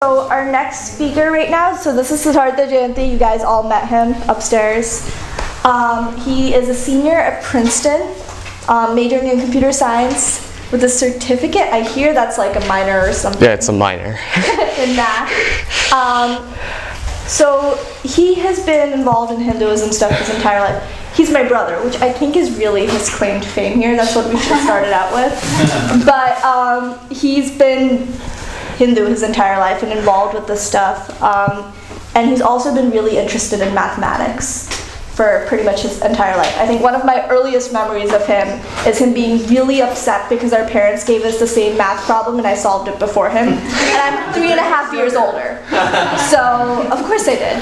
So our next speaker right now, so this is Siddhartha Jayanti. You guys all met him upstairs. He is a senior at Princeton, majoring in computer science with a certificate. I hear that's like a minor or something. Yeah, it's a minor. In math. So he has been involved in Hinduism stuff his entire life. He's my brother, which I think is really his claim to fame here. That's what we should have started out with. But he's been Hindu his entire life and involved with this stuff. And he's also been really interested in mathematics for pretty much his entire life. I think one of my earliest memories of him is him being really upset because our parents gave us the same math problem and I solved it before him. And I'm 3.5 years older. So, of course I did.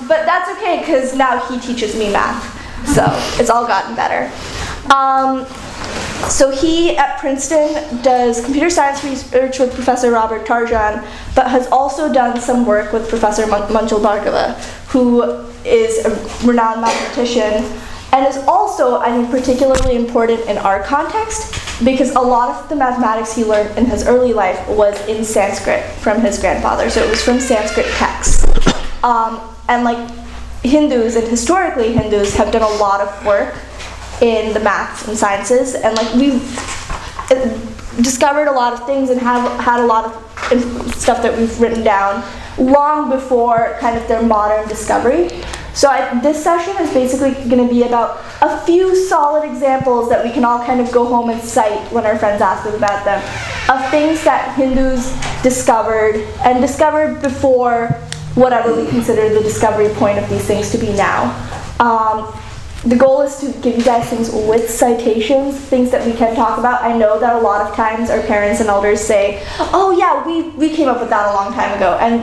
But that's okay because now he teaches me math. So, it's all gotten better. So he, at Princeton, does computer science research with Professor Robert Tarjan, but has also done some work with Professor Manjul Bhargava, who is a renowned mathematician, and is also, I think, particularly important in our context, because a lot of the mathematics he learned in his early life was in Sanskrit from his grandfather, so it was from Sanskrit texts. And like Hindus, and historically Hindus, have done a lot of work in the maths and sciences, and like we've discovered a lot of things and have had a lot of stuff that we've written down long before kind of their modern discovery. So this session is basically going to be about a few solid examples that we can all kind of go home and cite when our friends ask us about them, of things that Hindus discovered, and discovered before whatever we consider the discovery point of these things to be now. The goal is to give you guys things with citations, things that we can talk about. I know that a lot of times our parents and elders say, oh yeah, we came up with that a long time ago, and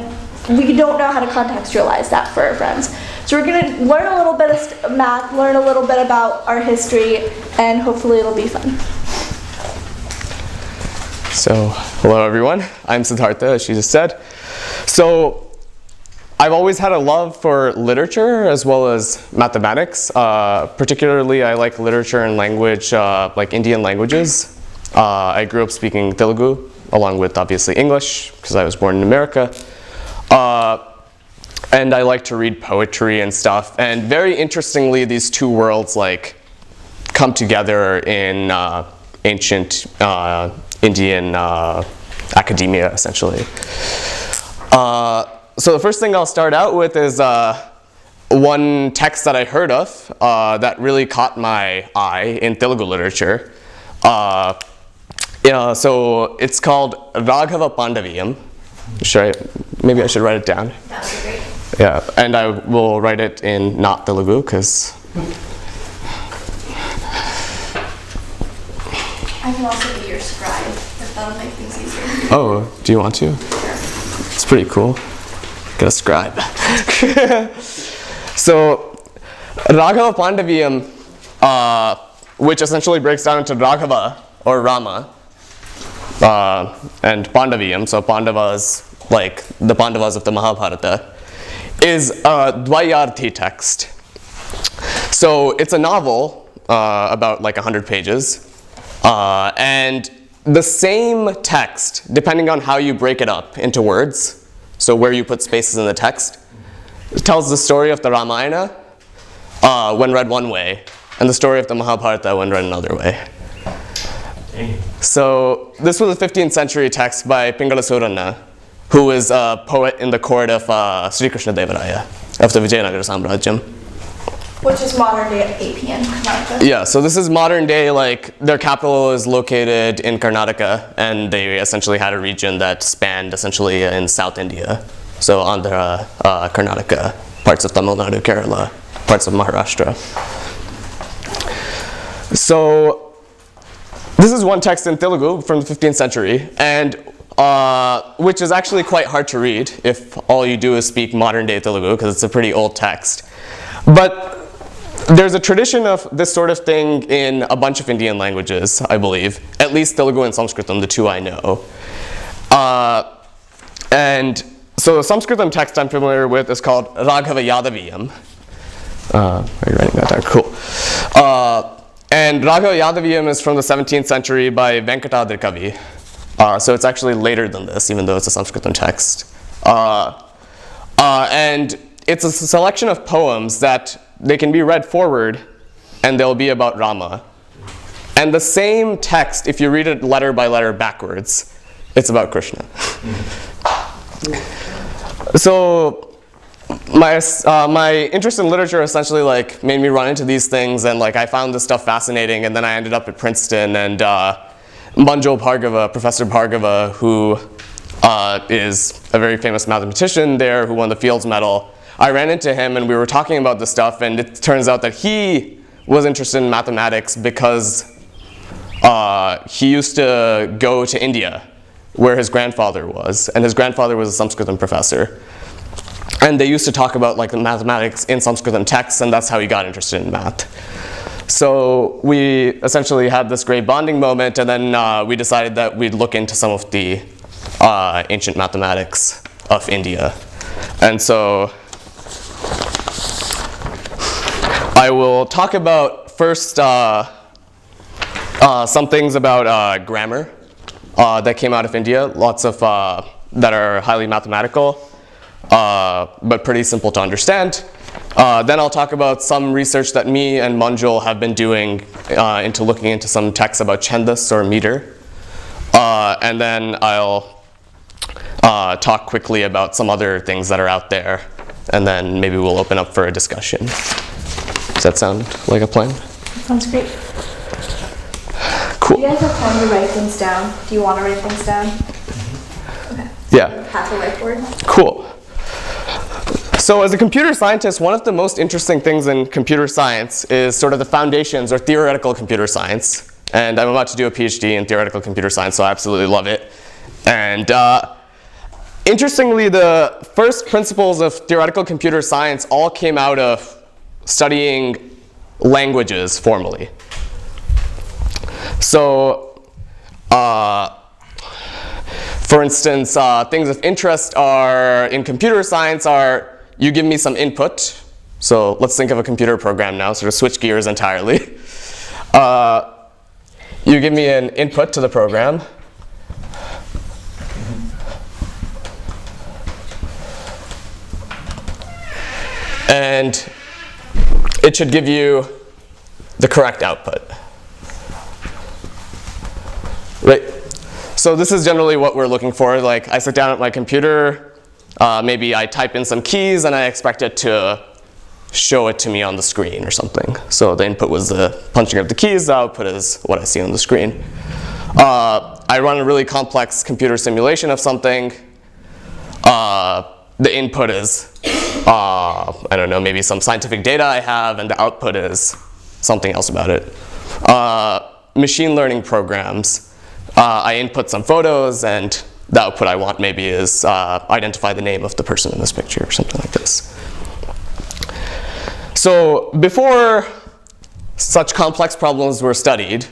we don't know how to contextualize that for our friends. So we're going to learn a little bit of math, learn a little bit about our history, and hopefully it'll be fun. So, hello everyone. I'm Siddhartha, as she just said. So, I've always had a love for literature as well as mathematics. Particularly, I like literature and language, like Indian languages. I grew up speaking Telugu, along with obviously English, because I was born in America. And I like to read poetry and stuff. And very interestingly, these two worlds like come together in ancient Indian academia, essentially. So the first thing I'll start out with is one text that I heard of that really caught my eye in Telugu literature. So it's called Raghava Pandaviyam. Maybe I should write it down. That would be great. Yeah, and I will write it in not Telugu because I can also be your scribe, if that'll make things easier. Oh, do you want to? Sure. It's pretty cool. Get a scribe. So, Raghava Pandaviyam, which essentially breaks down into Raghava, or Rama, and Pandaviyam, so Pandavas, like the Pandavas of the Mahabharata, is a Dvayarthi text. So, it's a novel about like 100 pages, and the same text, depending on how you break it up into words, so where you put spaces in the text, it tells the story of the Ramayana when read one way, and the story of the Mahabharata when read another way. So this was a 15th century text by Pingala Surana, who was a poet in the court of Sri Krishna Devaraya of the Vijayanagara Samrajyam. Which is modern day APN, Karnataka. Yeah, so this is modern day, like their capital is located in Karnataka, and they essentially had a region that spanned essentially in South India. So Andhra, Karnataka, parts of Tamil Nadu, Kerala, parts of Maharashtra. So this is one text in Telugu from the 15th century, and which is actually quite hard to read if all you do is speak modern day Telugu, because it's a pretty old text. But there's a tradition of this sort of thing in a bunch of Indian languages, I believe. At least Telugu and Sanskritam, the two I know. And so the Sanskritam text I'm familiar with is called Raghava Yadaviyam. Are you writing that down? Cool. And Raghava Yadaviyam is from the 17th century by Venkatadri Kavi. So it's actually later than this, even though it's a Sanskrit text. And it's a selection of poems that they can be read forward, and they'll be about Rama. And the same text, if you read it letter by letter backwards, it's about Krishna. So my interest in literature essentially like made me run into these things, and like I found this stuff fascinating, and then I ended up at Princeton, and Manjul Bhargava, Professor Bhargava, who is a very famous mathematician there who won the Fields Medal, I ran into him and we were talking about this stuff, and it turns out that he was interested in mathematics because he used to go to India where his grandfather was, and his grandfather was a Sanskrit professor. And they used to talk about like the mathematics in Sanskrit texts, and that's how he got interested in math. So we essentially had this great bonding moment, and then we decided that we'd look into some of the ancient mathematics of India. And so I will talk about first some things about grammar that came out of India, lots of that are highly mathematical, but pretty simple to understand. Then I'll talk about some research that me and Manjul have been doing into looking into some texts about chandas or meter. And then I'll talk quickly about some other things that are out there, and then maybe we'll open up for a discussion. Does that sound like a plan? Sounds great. Cool. Do you guys have time to write things down? Do you want to write things down? Okay. Yeah. Half a whiteboard. Cool. So as a computer scientist, one of the most interesting things in computer science is sort of the foundations or theoretical computer science. And I'm about to do a PhD in theoretical computer science, so I absolutely love it. And interestingly, the first principles of theoretical computer science all came out of studying languages formally. So, for instance, things of interest are in computer science are you give me some input. So let's think of a computer program now, sort of switch gears entirely. You give me an input to the program. And it should give you the correct output. Right? So this is generally what we're looking for. Like I sit down at my computer, maybe I type in some keys and I expect it to show it to me on the screen or something. So the input was the punching of the keys, the output is what I see on the screen. I run a really complex computer simulation of something. The input is, I don't know, maybe some scientific data I have, and the output is something else about it. Machine learning programs, I input some photos, and the output I want maybe is identify the name of the person in this picture or something like this. So before such complex problems were studied,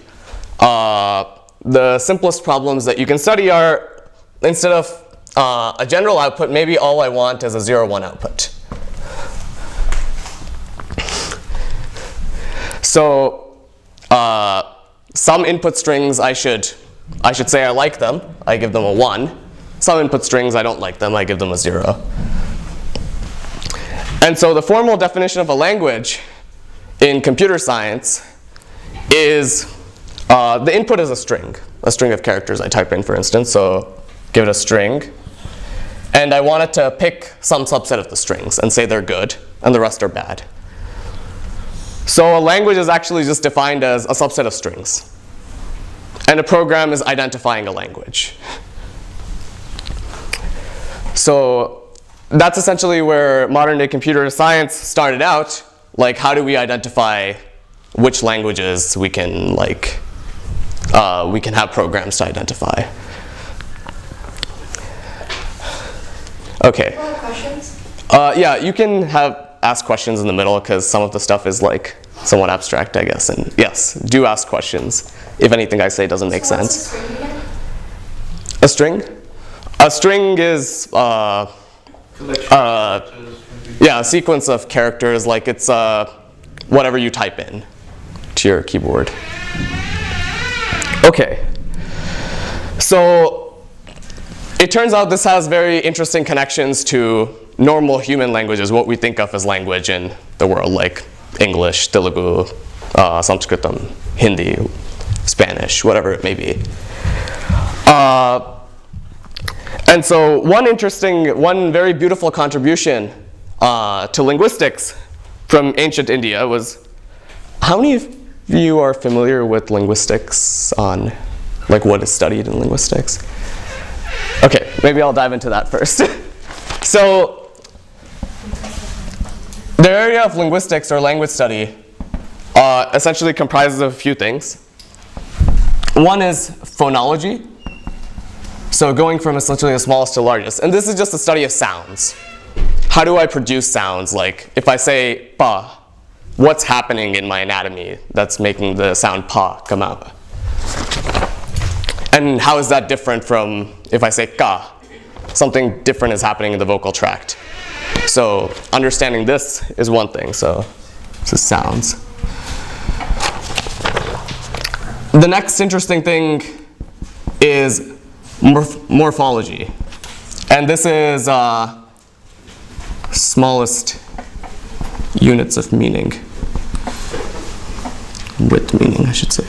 the simplest problems that you can study are, instead of a general output, maybe all I want is a 0-1 output. So some input strings I should say I like them, I give them a 1. Some input strings I don't like them, I give them a 0. And so the formal definition of a language in computer science is the input is a string of characters I type in, for instance. So give it a string. And I want it to pick some subset of the strings and say they're good and the rest are bad. So a language is actually just defined as a subset of strings. And a program is identifying a language. So that's essentially where modern day computer science started out. Like, how do we identify which languages we can have programs to identify? Okay. Questions? Yeah, you can ask questions in the middle because some of the stuff is like somewhat abstract, I guess. And yes, do ask questions if anything I say doesn't make sense. What's a string again? A string? A string is a sequence of characters. Like it's whatever you type in to your keyboard. Okay. So it turns out this has very interesting connections to normal human languages, what we think of as language in the world, like English, Telugu, Sanskritam, Hindi, Spanish, whatever it may be. And so one very beautiful contribution to linguistics from ancient India was, how many of you are familiar with linguistics on like what is studied in linguistics? Okay, maybe I'll dive into that first. So the area of linguistics or language study essentially comprises of a few things. One is phonology. So going from essentially the smallest to largest. And this is just the study of sounds. How do I produce sounds? Like if I say pa, what's happening in my anatomy that's making the sound pa come out? And how is that different from if I say ka? Something different is happening in the vocal tract. So understanding this is one thing. So this is sounds. The next interesting thing is morphology. And this is smallest units of meaning. With meaning, I should say.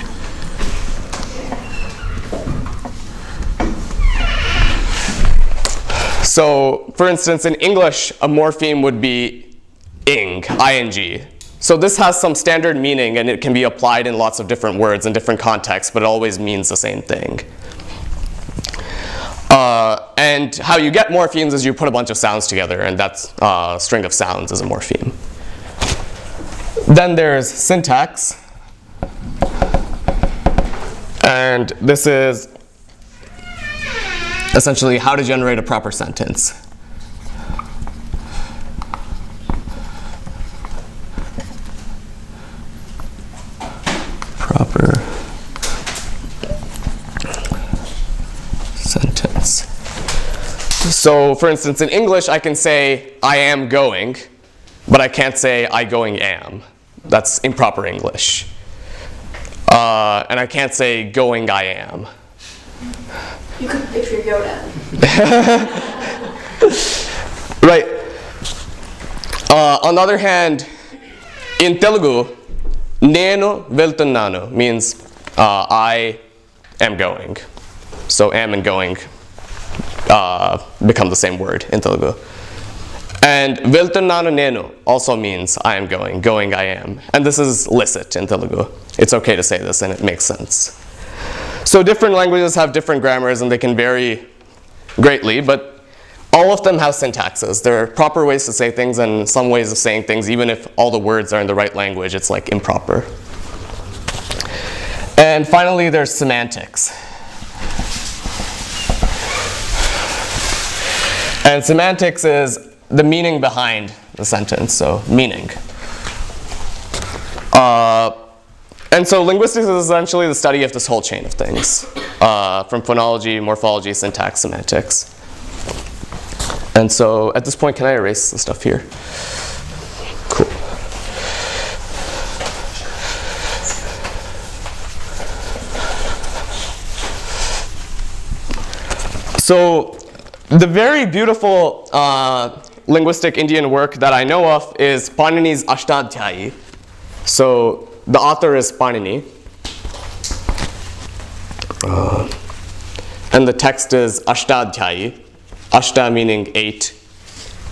So, for instance, in English, a morpheme would be ing, ing. So this has some standard meaning, and it can be applied in lots of different words in different contexts, but it always means the same thing. And how you get morphemes is you put a bunch of sounds together, and that's a string of sounds is a morpheme. Then there's syntax. And this is essentially how to generate a proper sentence. Proper sentence. So for instance, in English, I can say I am going, but I can't say I going am. That's improper English. And I can't say going I am. You could if you're Yoda. Right. On the other hand, in Telugu, nenu veltunnanu means I am going. So am and going become the same word in Telugu. And veltunnanu nenu also means I am going I am. And this is licit in Telugu. It's okay to say this and it makes sense. So different languages have different grammars and they can vary greatly, but all of them have syntaxes. There are proper ways to say things and some ways of saying things, even if all the words are in the right language, it's like improper. And finally, there's semantics. And semantics is the meaning behind the sentence, so meaning. And so linguistics is essentially the study of this whole chain of things, from phonology, morphology, syntax, semantics. And so at this point, can I erase the stuff here? Cool. So the very beautiful linguistic Indian work that I know of is Panini's Ashtadhyayi. So the author is Panini. And the text is Ashtadhyayi. Ashta meaning 8,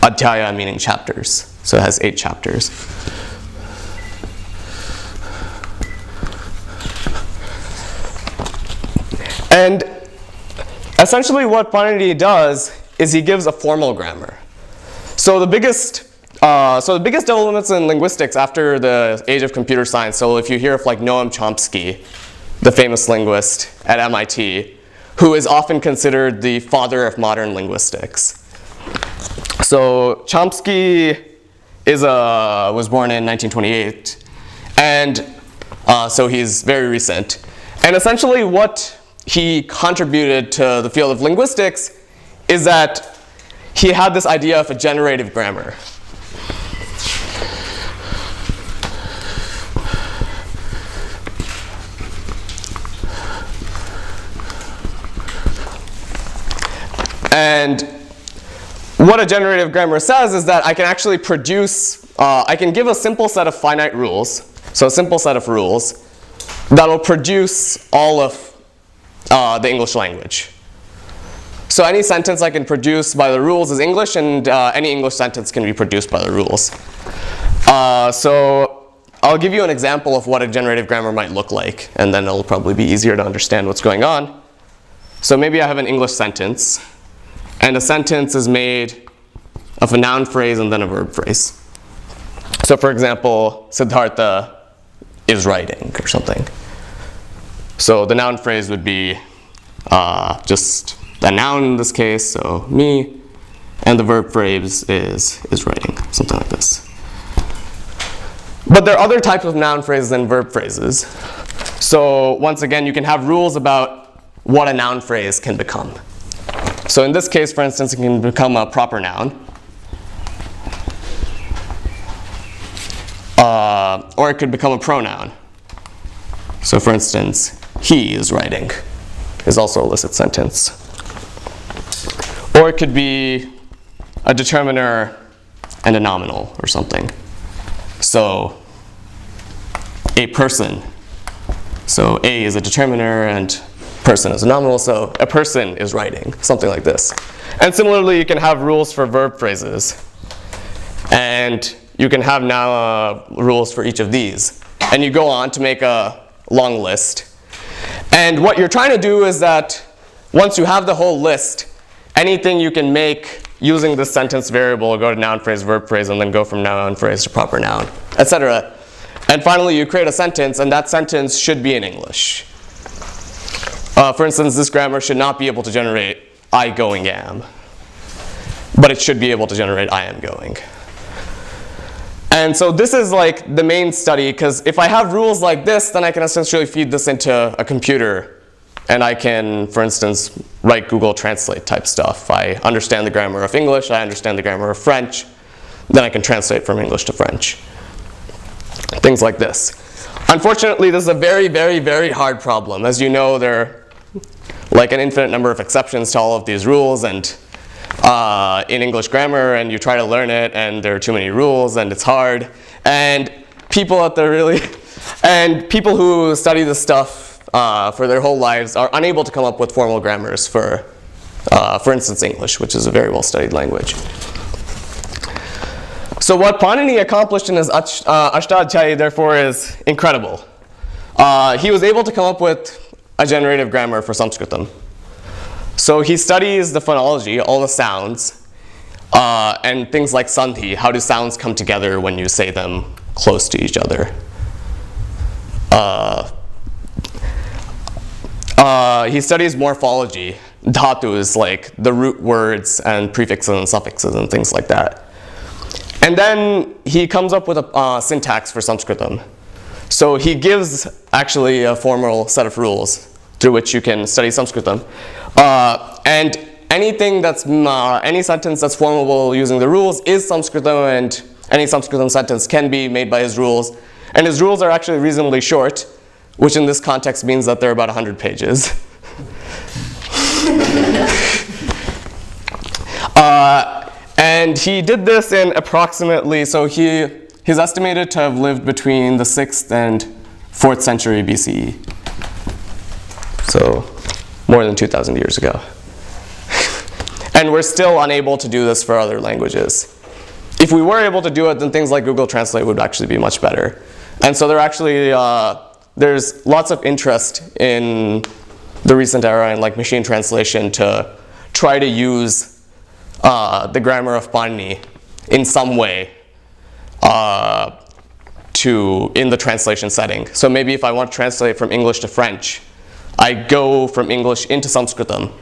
Adhyaya meaning chapters. So it has 8 chapters. And essentially what Panini does is he gives a formal grammar. So the biggest developments in linguistics after the age of computer science, so if you hear of like Noam Chomsky, the famous linguist at MIT, who is often considered the father of modern linguistics. So Chomsky was born in 1928, and so he's very recent. And essentially what he contributed to the field of linguistics is that he had this idea of a generative grammar. And what a generative grammar says is that I can actually produce, I can give a simple set of finite rules, so a simple set of rules, that'll produce all of the English language. So any sentence I can produce by the rules is English, and any English sentence can be produced by the rules. So I'll give you an example of what a generative grammar might look like, and then it'll probably be easier to understand what's going on. So maybe I have an English sentence, and a sentence is made of a noun phrase and then a verb phrase. So for example, Siddhartha is writing or something. So the noun phrase would be just a noun in this case, so me, and the verb phrase is writing, something like this. But there are other types of noun phrases and verb phrases. So once again, you can have rules about what a noun phrase can become. So in this case, for instance, it can become a proper noun. Or it could become a pronoun. So for instance, he is writing is also a licit sentence. Or it could be a determiner and a nominal or something. So a person. So a is a determiner and person is a nominal, so a person is writing, something like this. And similarly, you can have rules for verb phrases. And you can have now rules for each of these. And you go on to make a long list. And what you're trying to do is that once you have the whole list, anything you can make using this sentence variable, go to noun phrase, verb phrase, and then go from noun phrase to proper noun, etc. And finally, you create a sentence, and that sentence should be in English. For instance, this grammar should not be able to generate I going am, but it should be able to generate I am going. And so this is like the main study, because if I have rules like this, then I can essentially feed this into a computer. And I can, for instance, write Google Translate type stuff. I understand the grammar of English, I understand the grammar of French, then I can translate from English to French. Things like this. Unfortunately, this is a very, very, very hard problem. As you know, there are like an infinite number of exceptions to all of these rules, and in English grammar, and you try to learn it, and there are too many rules, and it's hard. And people who study this stuff for their whole lives are unable to come up with formal grammars for instance, English, which is a very well-studied language. So what Panini accomplished in his Ashtadhyayi, therefore, is incredible. He was able to come up with a generative grammar for Sanskritam. So he studies the phonology, all the sounds, and things like sandhi, how do sounds come together when you say them close to each other. He studies morphology, dhatus, like the root words and prefixes and suffixes and things like that. And then he comes up with a syntax for Sanskritam. So he gives actually a formal set of rules through which you can study Sanskritam. And anything that's, any sentence that's formable using the rules is Sanskritam, and any Sanskritam sentence can be made by his rules. And his rules are actually reasonably short, which in this context means that they're about 100 pages. And he did this in approximately, so he's estimated to have lived between the 6th and 4th century BCE. So more than 2,000 years ago. And we're still unable to do this for other languages. If we were able to do it, then things like Google Translate would actually be much better. And so there's lots of interest in the recent era in like machine translation to try to use the grammar of Panini in some way in the translation setting. So maybe if I want to translate from English to French, I go from English into Sanskritam,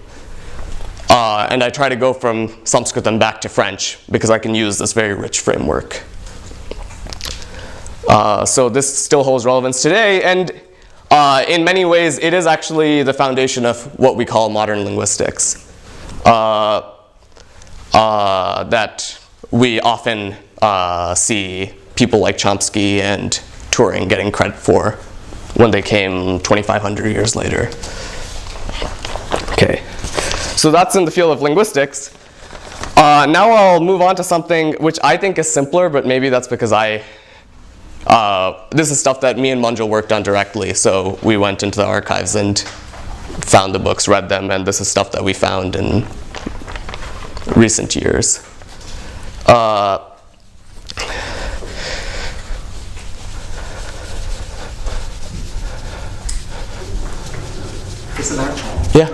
and I try to go from Sanskritam back to French because I can use this very rich framework. So this still holds relevance today, and in many ways it is actually the foundation of what we call modern linguistics, that we often see people like Chomsky and Turing getting credit for when they came 2,500 years later. Okay. So that's in the field of linguistics. Now I'll move on to something which I think is simpler, but maybe that's because this is stuff that me and Manjul worked on directly. So we went into the archives and found the books, read them, and this is stuff that we found in recent years. Siddhartha? Yeah.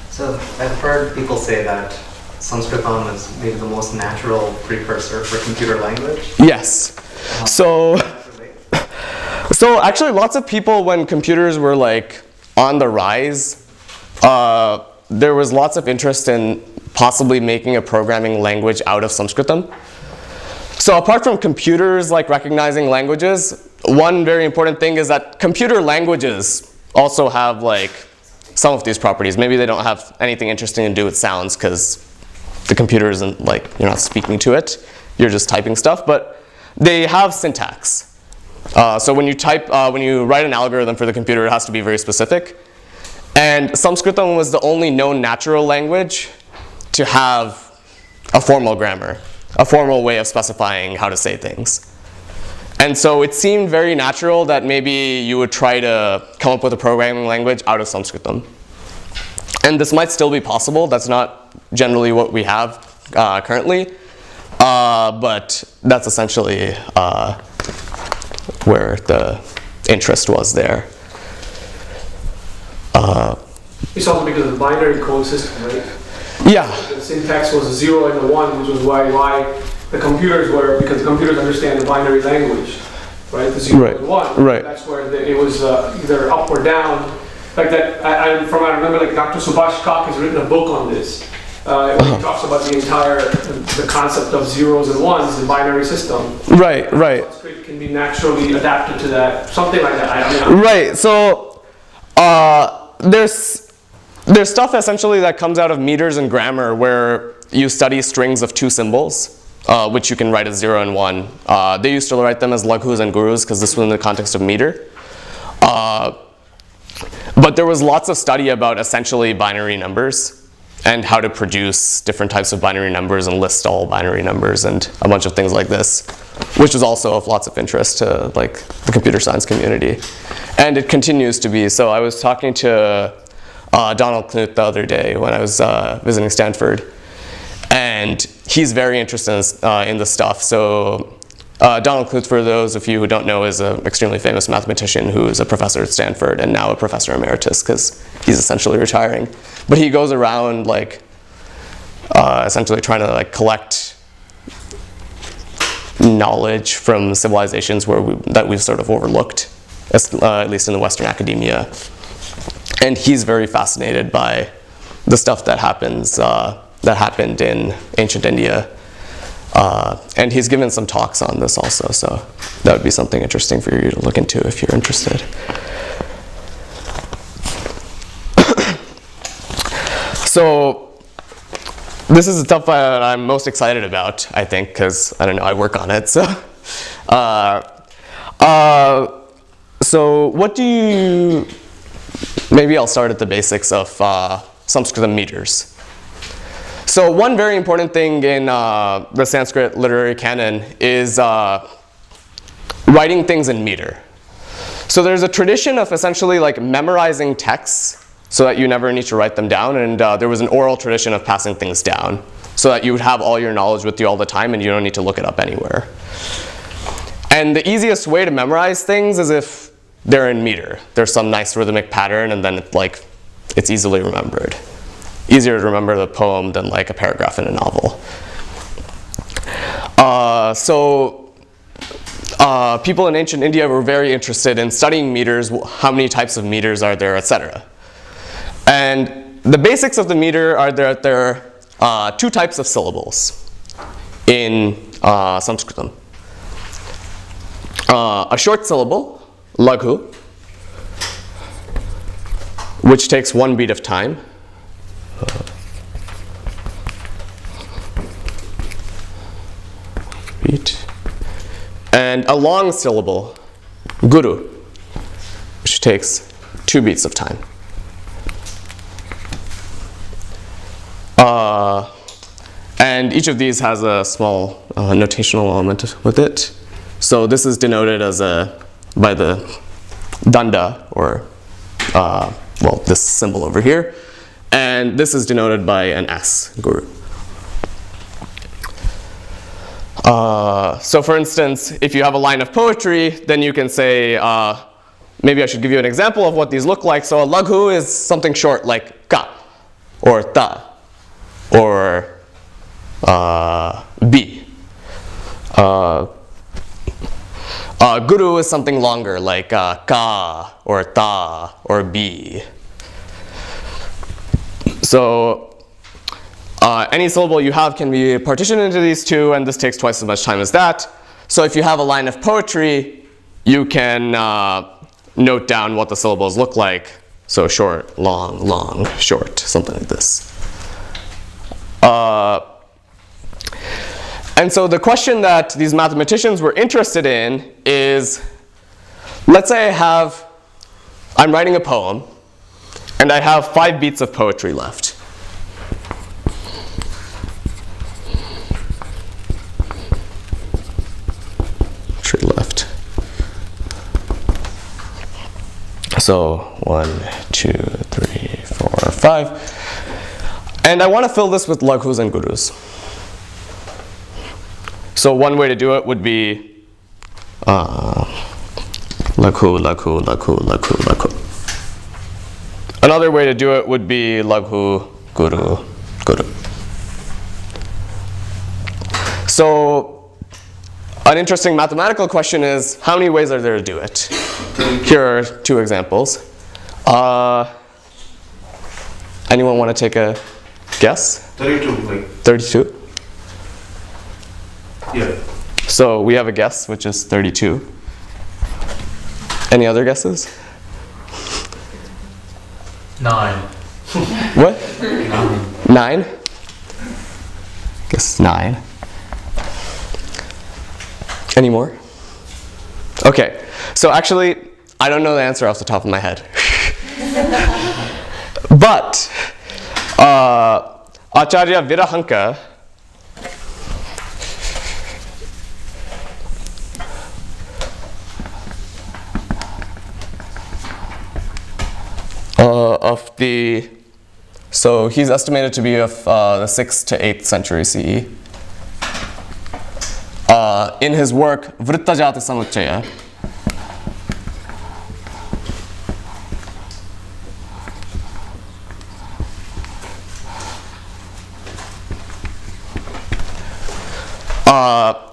So I've heard people say that Sanskritam is maybe the most natural precursor for computer language. Yes. So actually lots of people, when computers were like on the rise, there was lots of interest in possibly making a programming language out of Sanskritam. So apart from computers like recognizing languages, one very important thing is that computer languages also have like some of these properties. Maybe they don't have anything interesting to do with sounds because the computer isn't like, you're not speaking to it, you're just typing stuff, but they have syntax. So when you write an algorithm for the computer, it has to be very specific. And Sanskritam was the only known natural language to have a formal grammar, a formal way of specifying how to say things. And so it seemed very natural that maybe you would try to come up with a programming language out of Sanskritam. And this might still be possible. That's not generally what we have currently. But that's essentially where the interest was there. It's also because of the binary code system, right? Yeah. The syntax was a 0 and a 1, which was why the computers were, because the computers understand the binary language, right? The 0 and 1. Right. That's where it was either up or down. Like that, I remember like Dr. Subhash Kak has written a book on this. Where he talks about the concept of zeros and ones, the binary system. Right. Sanskrit can be naturally adapted to that, something like that. I don't know. Right. So there's stuff essentially that comes out of meters and grammar where you study strings of 2 symbols, which you can write as 0 and 1. They used to write them as laghus and gurus because this was in the context of meter. But there was lots of study about essentially binary numbers and how to produce different types of binary numbers and list all binary numbers and a bunch of things like this, which is also of lots of interest to like the computer science community. And it continues to be. So I was talking to Donald Knuth the other day when I was visiting Stanford, and he's very interested in this stuff. So Donald Knuth, for those of you who don't know, is an extremely famous mathematician who is a professor at Stanford and now a professor emeritus because he's essentially retiring. But he goes around like essentially trying to like collect knowledge from civilizations that we've sort of overlooked, at least in the Western academia. And he's very fascinated by the stuff that happened in ancient India. And he's given some talks on this also, so that would be something interesting for you to look into if you're interested. So this is the stuff that I'm most excited about, I think, because, I don't know, I work on it. So, so what do you, maybe I'll start at the basics of Sanskritam meters. So one very important thing in the Sanskrit literary canon is writing things in meter. So there's a tradition of essentially like memorizing texts so that you never need to write them down, and there was an oral tradition of passing things down so that you would have all your knowledge with you all the time and you don't need to look it up anywhere. And the easiest way to memorize things is if they're in meter. There's some nice rhythmic pattern and then it's easily remembered. Easier to remember the poem than like a paragraph in a novel. People in ancient India were very interested in studying meters, how many types of meters are there, etc. And the basics of the meter are that there are 2 types of syllables in Sanskritam. A short syllable, laghu, which takes 1 beat of time. Beat. And a long syllable, guru, which takes 2 beats of time. And each of these has a small notational element with it. So this is denoted as by the danda, or well, this symbol over here. And this is denoted by an S, guru. So for instance, if you have a line of poetry, then you can say, maybe I should give you an example of what these look like. So a laghu is something short like ka, or ta, or bi. Guru is something longer like ka, or ta, or bi. So any syllable you have can be partitioned into these two, and this takes twice as much time as that. So if you have a line of poetry, you can note down what the syllables look like. So short, long, long, short, something like this. And so the question that these mathematicians were interested in is, let's say I'm writing a poem, and I have 5 beats of poetry left. So 1, 2, 3, 4, 5. And I want to fill this with laghus and gurus. So one way to do it would be laghu, laghu, laghu, laghu, laghu. Another way to do it would be laghu, guru, guru. So an interesting mathematical question is, how many ways are there to do it? Here are 2 examples. Anyone want to take a guess? 32, like. 32? Yeah. So we have a guess, which is 32. Any other guesses? 9. What? 9? Guess 9. Any more? Okay, so actually, I don't know the answer off the top of my head. But Acharya Virahanka so he's estimated to be of the 6th to 8th century CE. In his work Vrittajata Samuchaya,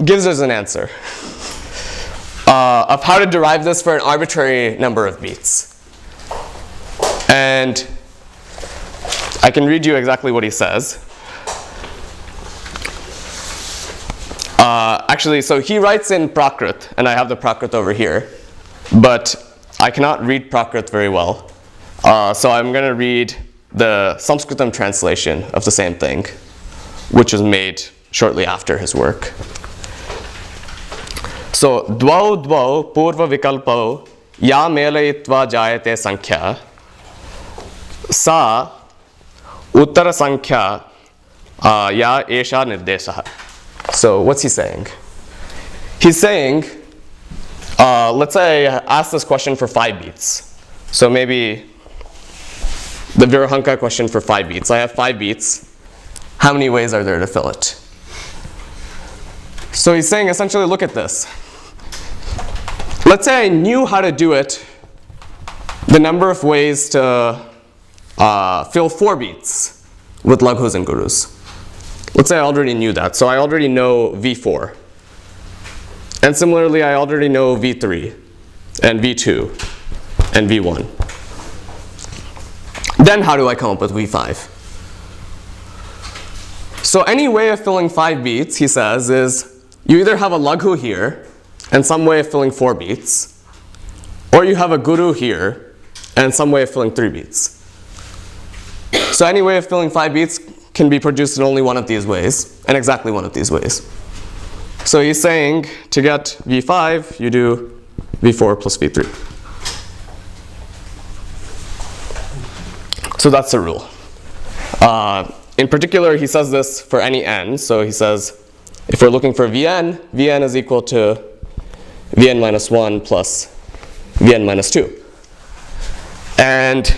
gives us an answer of how to derive this for an arbitrary number of beats. And I can read you exactly what he says. Actually, so he writes in Prakrit, and I have the Prakrit over here, but I cannot read Prakrit very well. So I'm going to read the Sanskritam translation of the same thing, which was made shortly after his work. So, dvau dvau purva vikalpau ya melayitva jayate sankhya sa uttara sankhya ya esha nirdesha. So what's he saying? He's saying, let's say I ask this question for 5 beats. So maybe the Virahanka question for 5 beats. I have 5 beats. How many ways are there to fill it? So he's saying essentially, look at this. Let's say I knew how to do it, the number of ways to fill 4 beats with laghus and gurus. Let's say I already knew that, so I already know V4. And similarly, I already know V3, and V2, and V1. Then how do I come up with V5? So any way of filling 5 beats, he says, is you either have a laghu here, and some way of filling 4 beats, or you have a guru here, and some way of filling 3 beats. So any way of filling 5 beats can be produced in only one of these ways, and exactly one of these ways. So he's saying, to get V5, you do V4 plus V3. So that's the rule. in particular, he says this for any n. So he says, if we're looking for Vn, Vn is equal to Vn minus 1 plus Vn minus 2. And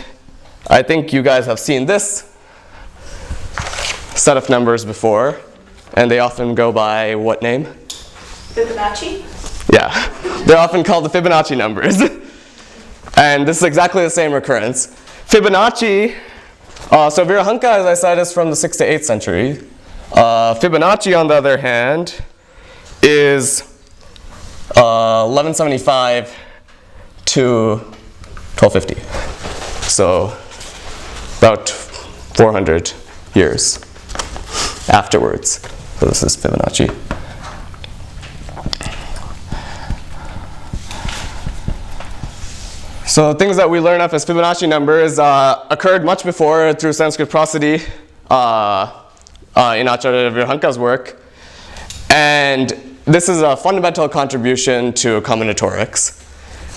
I think you guys have seen this set of numbers before, and they often go by what name? Fibonacci? Yeah, they're often called the Fibonacci numbers. And this is exactly the same recurrence. Fibonacci, so Virahanka, as I said, is from the 6th to 8th century. Fibonacci, on the other hand, is 1175 to 1250. So about 400 years afterwards. So this is Fibonacci. So things that we learn of as Fibonacci numbers occurred much before through Sanskrit prosody in Acharya Virahanka's work. And this is a fundamental contribution to combinatorics.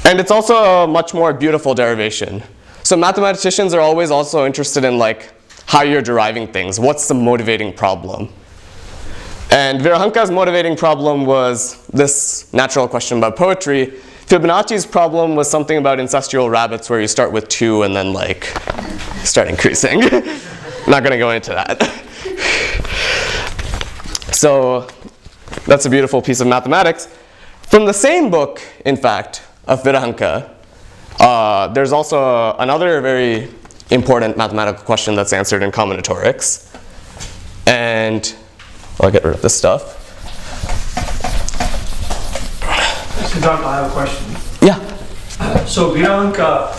And it's also a much more beautiful derivation. So mathematicians are always also interested in like how you're deriving things. What's the motivating problem? And Virahanka's motivating problem was this natural question about poetry. Fibonacci's problem was something about incestual rabbits where you start with 2 and then like start increasing. I'm not going to go into that. So that's a beautiful piece of mathematics. From the same book, in fact, of Virahanka, there's also another very important mathematical question that's answered in combinatorics. And I'll get rid of this stuff. Siddhartha, I have a question. Yeah. So Virahanka,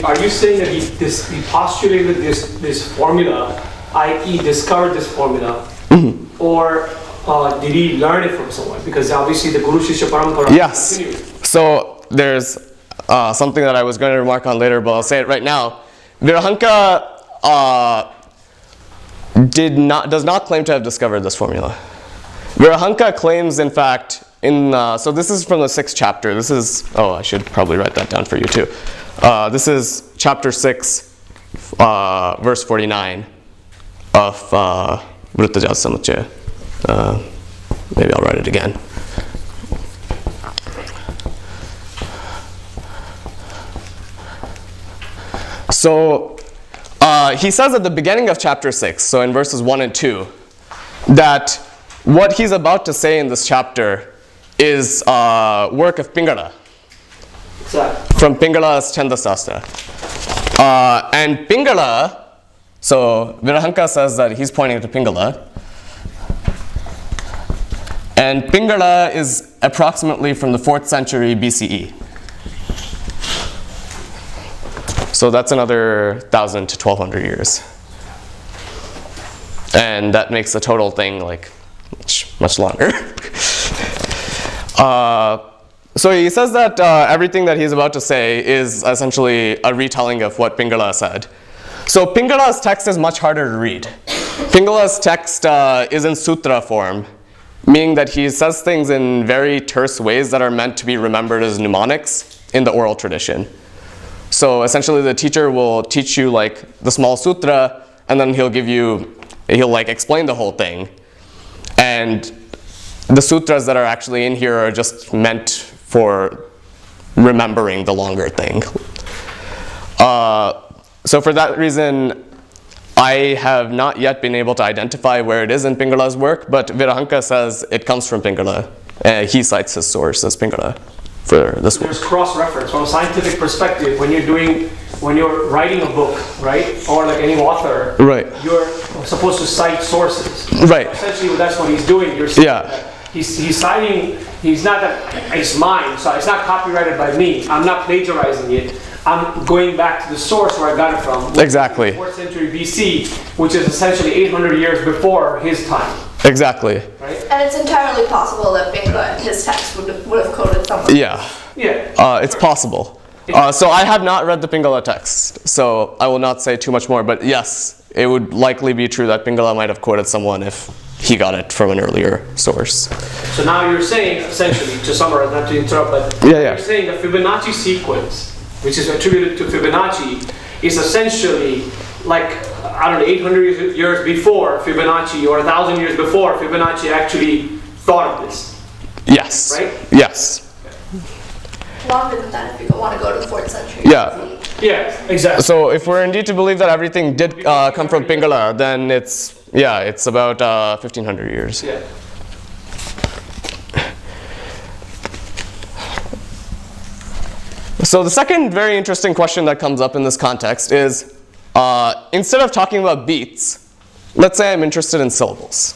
are you saying that he postulated this formula, i.e. discovered this formula, or did he learn it from someone? Because obviously the Guru Shishya Parampara continued. So there's something that I was going to remark on later, but I'll say it right now. Virahanka does not claim to have discovered this formula. Virahanka claims, in fact, so this is from the 6th chapter. This is, I should probably write that down for you too. This is chapter 6, verse 49 of Vritta Samuchaya. Maybe I'll write it again. So he says at the beginning of chapter 6, so in verses 1 and 2, that what he's about to say in this chapter is work of Pingala. From Pingala's Chandasastra. And Pingala, so Virahanka says that he's pointing to Pingala. And Pingala is approximately from the 4th century BCE. So that's another 1,000 to 1,200 years. And that makes the total thing like much longer. So he says that everything that he's about to say is essentially a retelling of what Pingala said. So Pingala's text is much harder to read. Pingala's text is in sutra form, meaning that he says things in very terse ways that are meant to be remembered as mnemonics in the oral tradition. So essentially the teacher will teach you like the small sutra, and then he'll like explain the whole thing. And the sutras that are actually in here are just meant for remembering the longer thing. So for that reason, I have not yet been able to identify where it is in Pingala's work, but Virahanka says it comes from Pingala. He cites his source as Pingala for this work. There's cross-reference from a scientific perspective when you're writing a book, right? Or like any author, right? You're supposed to cite sources. Right. Essentially, that's what he's doing. You're saying yeah. That he's citing. He's not that it's mine, so it's not copyrighted by me. I'm not plagiarizing it. I'm going back to the source where I got it from. Exactly. 4th century BC, which is essentially 800 years before his time. Exactly. Right. And it's entirely possible that Pingala in his text would have quoted someone. Yeah. Yeah. It's possible. So I have not read the Pingala text, so I will not say too much more, but yes, it would likely be true that Pingala might have quoted someone if he got it from an earlier source. So now you're saying, essentially, to summarize, not to interrupt, but you're saying the Fibonacci sequence, which is attributed to Fibonacci, is essentially like, I don't know, 800 years before Fibonacci or 1,000 years before Fibonacci actually thought of this. Yes. Right? Yes. Longer than that if you want to go to the 4th century. Yeah. Yeah, exactly. So if we're indeed to believe that everything did come from Pingala, then it's about 1,500 years. Yeah. So the second very interesting question that comes up in this context is, instead of talking about beats, let's say I'm interested in syllables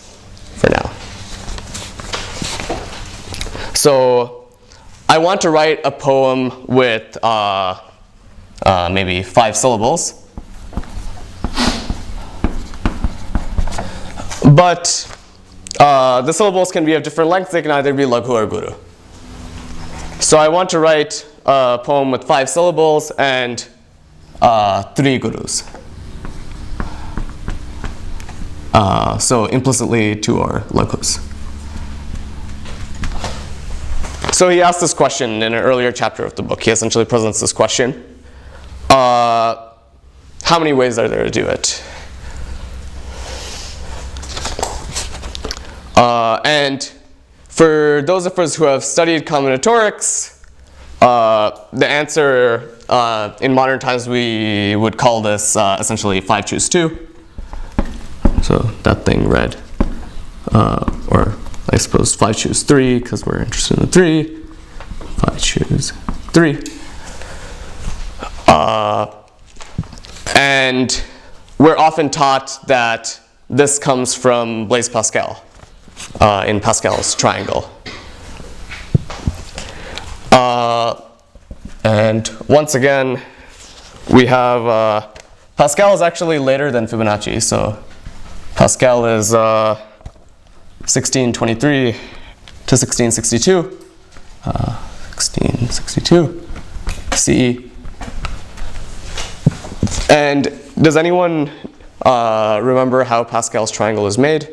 for now. So I want to write a poem with maybe 5 syllables. But the syllables can be of different lengths. They can either be laghu or guru. So I want to write a poem with 5 syllables and 3 gurus. So implicitly 2 are laghus. So he asked this question in an earlier chapter of the book. He essentially presents this question. How many ways are there to do it? And for those of us who have studied combinatorics, the answer in modern times we would call this essentially 5 choose 2. So that thing read, or I suppose 5 choose 3 because we're interested in 3. 5 choose 3. And we're often taught that this comes from Blaise Pascal in Pascal's triangle. And once again, we have Pascal is actually later than Fibonacci, so Pascal is 1623 to 1662. 1662 CE. And does anyone remember how Pascal's triangle is made?